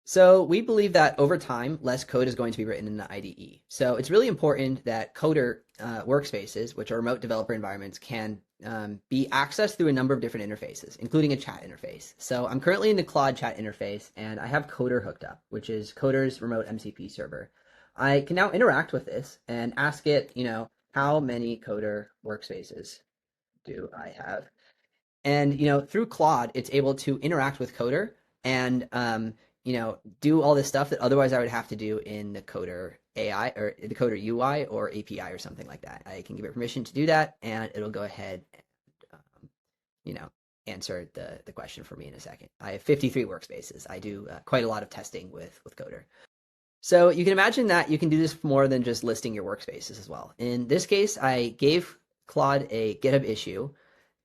So we believe that over time, less code is going to be written in the IDE. So it's really important that coder workspaces, which are remote developer environments, can be accessed through a number of different interfaces, including a chat interface. So I'm currently in the Claude chat interface, and I have Coder hooked up, which is Coder's remote MCP server. I can now interact with this and ask it, how many Coder workspaces do I have? And through Claude, it's able to interact with Coder and do all this stuff that otherwise I would have to do in the Coder AI or the Coder UI or API or something like that. I can give it permission to do that, and it'll go ahead and you know answer the question for me in a second. I have 53 workspaces. I do quite a lot of testing with Coder. So you can imagine that you can do this more than just listing your workspaces as well. In this case, I gave Claude a GitHub issue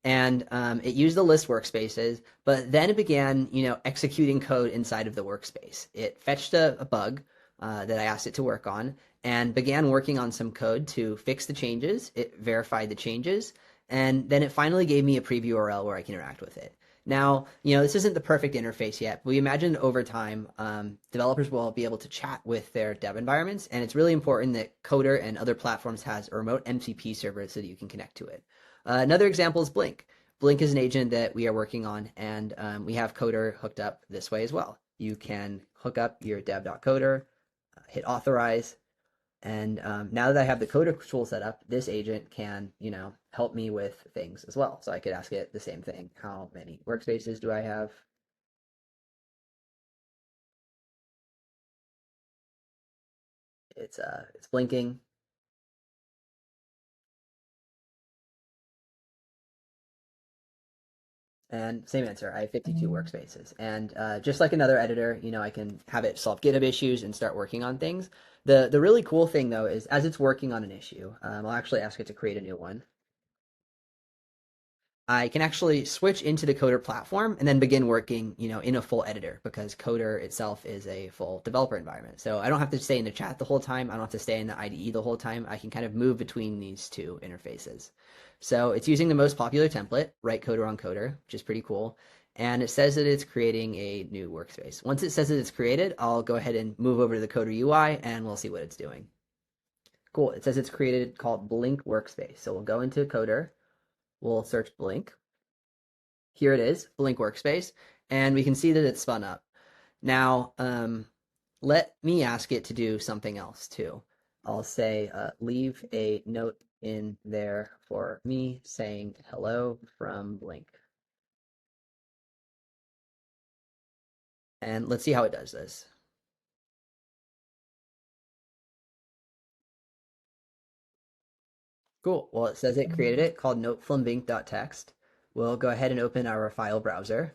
and it used the list workspaces, but then it began, executing code inside of the workspace. It fetched a bug that I asked it to work on and began working on some code to fix the changes. It verified the changes, and then it finally gave me a preview URL where I can interact with it. Now, this isn't the perfect interface yet, but we imagine over time, developers will be able to chat with their dev environments, and it's really important that Coder and other platforms has a remote MCP server so that you can connect to it. Another example is Blink. Blink is an agent that we are working on, and we have Coder hooked up this way as well. You can hook up your dev.coder, hit authorize, and now that I have the Coder tool set up, this agent can, help me with things as well. So I could ask it the same thing. How many workspaces do I have? It's blinking. And same answer, I have 52 workspaces. And just like another editor, I can have it solve GitHub issues and start working on things. The really cool thing, though, is as it's working on an issue, I'll actually ask it to create a new one. I can actually switch into the Coder platform and then begin working, in a full editor because Coder itself is a full developer environment. So I don't have to stay in the chat the whole time. I don't have to stay in the IDE the whole time. I can kind of move between these two interfaces. So it's using the most popular template, write coder on Coder, which is pretty cool. And it says that it's creating a new workspace. Once it says that it's created, I'll go ahead and move over to the Coder UI and we'll see what it's doing. Cool. It says it's created called Blink workspace. So we'll go into Coder. We'll search Blink. Here it is, Blink workspace, and we can see that it's spun up. Now, let me ask it to do something else too. I'll say, leave a note in there for me saying hello from Blink. And let's see how it does this. Cool. Well, it says it created it called note from blink.txt. We'll go ahead and open our file browser.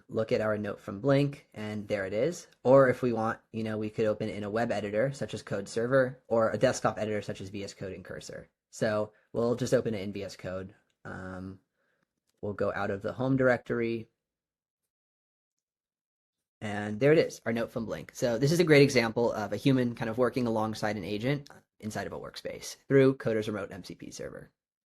Look at our note from Blink, and there it is. Or if we want, we could open it in a web editor, such as Code Server, or a desktop editor, such as VS Code and Cursor. So we'll just open it in VS Code. We'll go out of the home directory. And there it is, our note from Blink. So this is a great example of a human kind of working alongside an agent inside of a workspace through Coder's remote MCP server.